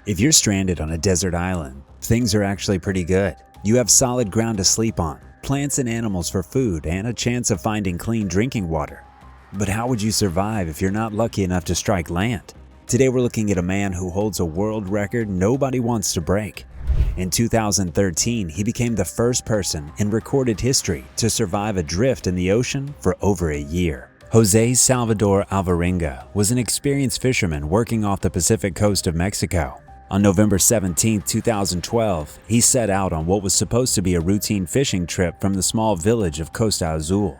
If you're stranded on a desert island, things are actually pretty good. You have solid ground to sleep on, plants and animals for food, and a chance of finding clean drinking water. But how would you survive if you're not lucky enough to strike land? Today we're looking at a man who holds a world record nobody wants to break. In 2013, he became the first person in recorded history to survive adrift in the ocean for over a year. Jose Salvador Alvarenga was an experienced fisherman working off the Pacific coast of Mexico. On November 17, 2012, he set out on what was supposed to be a routine fishing trip from the small village of Costa Azul.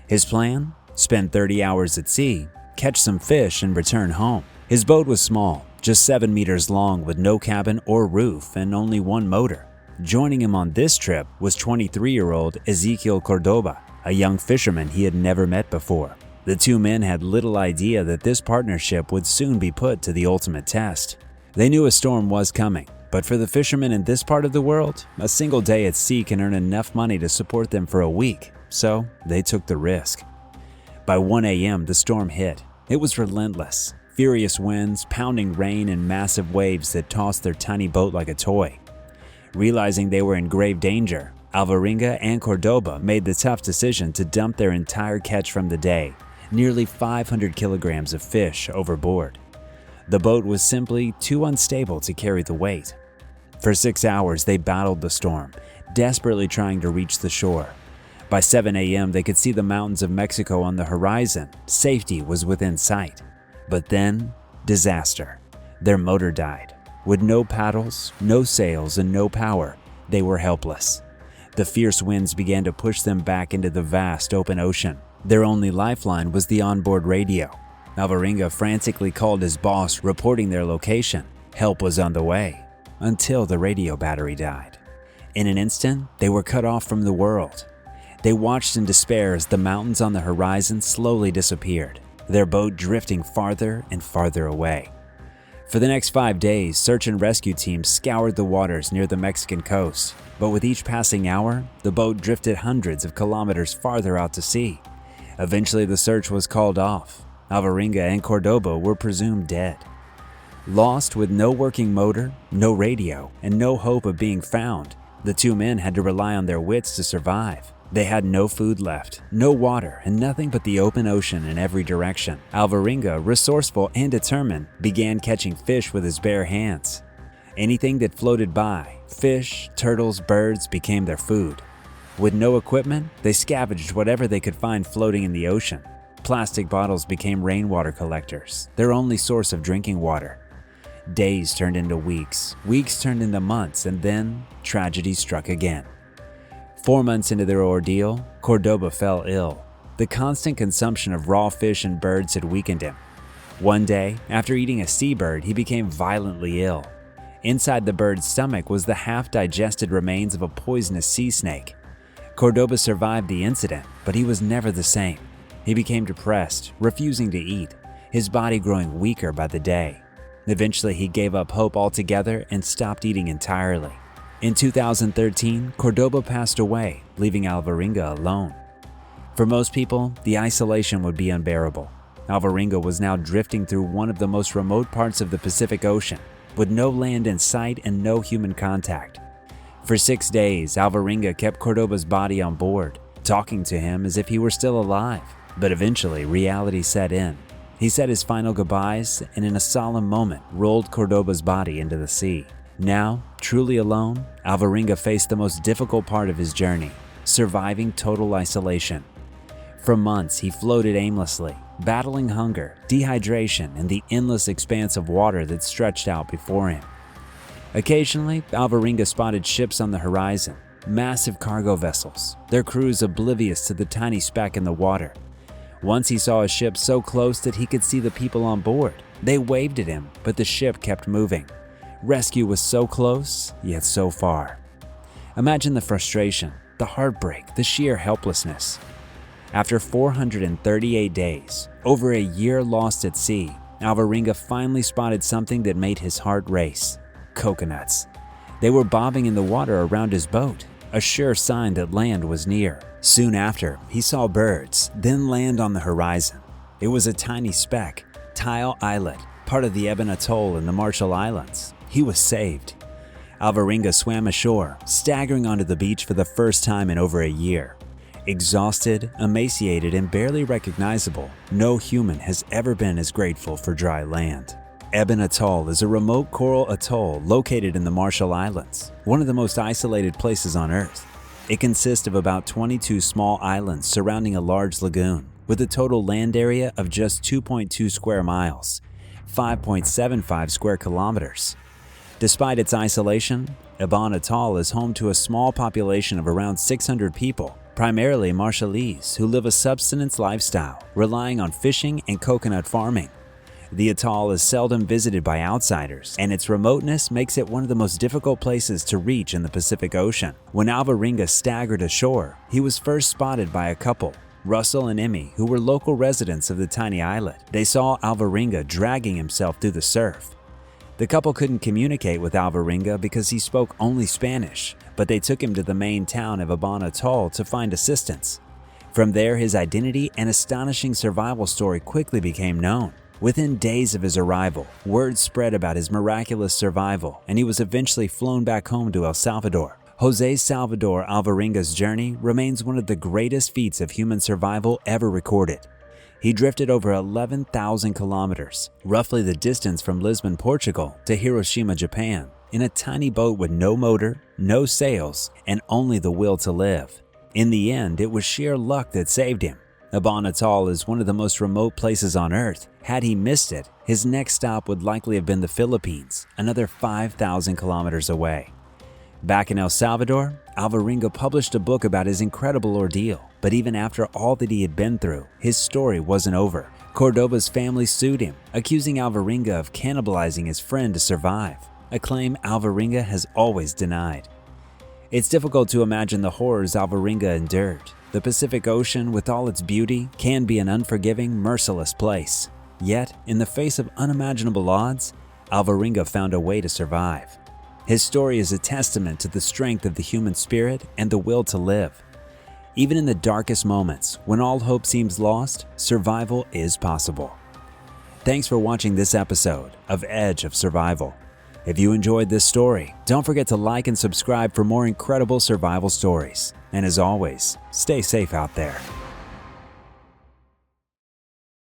His plan? Spend 30 hours at sea, catch some fish, and return home. His boat was small, just 7 meters long with no cabin or roof and only one motor. Joining him on this trip was 23-year-old Ezequiel Cordoba, a young fisherman he had never met before. The two men had little idea that this partnership would soon be put to the ultimate test. They knew a storm was coming, but for the fishermen in this part of the world, a single day at sea can earn enough money to support them for a week, so they took the risk. By 1 a.m., the storm hit. It was relentless. Furious winds, pounding rain, and massive waves that tossed their tiny boat like a toy. Realizing they were in grave danger, Alvarenga and Cordoba made the tough decision to dump their entire catch from the day, nearly 500 kilograms of fish, overboard. The boat was simply too unstable to carry the weight. For 6 hours, they battled the storm, desperately trying to reach the shore. By 7 a.m., they could see the mountains of Mexico on the horizon. Safety was within sight. But then, disaster. Their motor died. With no paddles, no sails, and no power, they were helpless. The fierce winds began to push them back into the vast open ocean. Their only lifeline was the onboard radio. Alvarenga frantically called his boss, reporting their location. Help was on the way, until the radio battery died. In an instant, they were cut off from the world. They watched in despair as the mountains on the horizon slowly disappeared, their boat drifting farther and farther away. For the next 5 days, search and rescue teams scoured the waters near the Mexican coast, but with each passing hour, the boat drifted hundreds of kilometers farther out to sea. Eventually, the search was called off. Alvarenga and Cordoba were presumed dead. Lost with no working motor, no radio, and no hope of being found, the two men had to rely on their wits to survive. They had no food left, no water, and nothing but the open ocean in every direction. Alvarenga, resourceful and determined, began catching fish with his bare hands. Anything that floated by, fish, turtles, birds, became their food. With no equipment, they scavenged whatever they could find floating in the ocean. Plastic bottles became rainwater collectors, their only source of drinking water. Days turned into weeks, weeks turned into months, and then tragedy struck again. 4 months into their ordeal, Cordoba fell ill. The constant consumption of raw fish and birds had weakened him. One day, after eating a seabird, he became violently ill. Inside the bird's stomach was the half-digested remains of a poisonous sea snake. Cordoba survived the incident, but he was never the same. He became depressed, refusing to eat, his body growing weaker by the day. Eventually, he gave up hope altogether and stopped eating entirely. In 2013, Cordoba passed away, leaving Alvarenga alone. For most people, the isolation would be unbearable. Alvarenga was now drifting through one of the most remote parts of the Pacific Ocean, with no land in sight and no human contact. For 6 days, Alvarenga kept Cordoba's body on board, talking to him as if he were still alive. But eventually, reality set in. He said his final goodbyes and in a solemn moment rolled Cordoba's body into the sea. Now, truly alone, Alvarenga faced the most difficult part of his journey, surviving total isolation. For months, he floated aimlessly, battling hunger, dehydration, and the endless expanse of water that stretched out before him. Occasionally, Alvarenga spotted ships on the horizon, massive cargo vessels, their crews oblivious to the tiny speck in the water. Once he saw a ship so close that he could see the people on board. They waved at him, but the ship kept moving. Rescue was so close, yet so far. Imagine the frustration, the heartbreak, the sheer helplessness. After 438 days, over a year lost at sea, Alvarenga finally spotted something that made his heart race: coconuts. They were bobbing in the water around his boat, a sure sign that land was near. Soon after, he saw birds, then land on the horizon. It was a tiny speck, Tile Islet, part of the Eben Atoll in the Marshall Islands. he was saved. Alvarenga swam ashore, staggering onto the beach for the first time in over a year. Exhausted, emaciated, and barely recognizable, no human has ever been as grateful for dry land. Ebon Atoll is a remote coral atoll located in the Marshall Islands, one of the most isolated places on Earth. It consists of about 22 small islands surrounding a large lagoon, with a total land area of just 2.2 square miles, 5.75 square kilometers. Despite its isolation, Ebon Atoll is home to a small population of around 600 people, primarily Marshallese who live a subsistence lifestyle, relying on fishing and coconut farming. The atoll is seldom visited by outsiders, and its remoteness makes it one of the most difficult places to reach in the Pacific Ocean. When Alvarenga staggered ashore, he was first spotted by a couple, Russell and Emmy, who were local residents of the tiny islet. They saw Alvarenga dragging himself through the surf. The couple couldn't communicate with Alvarenga because he spoke only Spanish, but they took him to the main town of Ebon Atoll to find assistance. From there, his identity and astonishing survival story quickly became known. Within days of his arrival, word spread about his miraculous survival, and he was eventually flown back home to El Salvador. Jose Salvador Alvarenga's journey remains one of the greatest feats of human survival ever recorded. He drifted over 11,000 kilometers, roughly the distance from Lisbon, Portugal to Hiroshima, Japan, in a tiny boat with no motor, no sails, and only the will to live. In the end, it was sheer luck that saved him. Ebon Atoll is one of the most remote places on Earth. Had he missed it, his next stop would likely have been the Philippines, another 5,000 kilometers away. Back in El Salvador, Alvarenga published a book about his incredible ordeal, but even after all that he had been through, his story wasn't over. Cordova's family sued him, accusing Alvarenga of cannibalizing his friend to survive, a claim Alvarenga has always denied. It's difficult to imagine the horrors Alvarenga endured. The Pacific Ocean, with all its beauty, can be an unforgiving, merciless place. Yet, in the face of unimaginable odds, Alvarenga found a way to survive. His story is a testament to the strength of the human spirit and the will to live. Even in the darkest moments, when all hope seems lost, survival is possible. Thanks for watching this episode of Edge of Survival. If you enjoyed this story, don't forget to like and subscribe for more incredible survival stories. And as always, stay safe out there.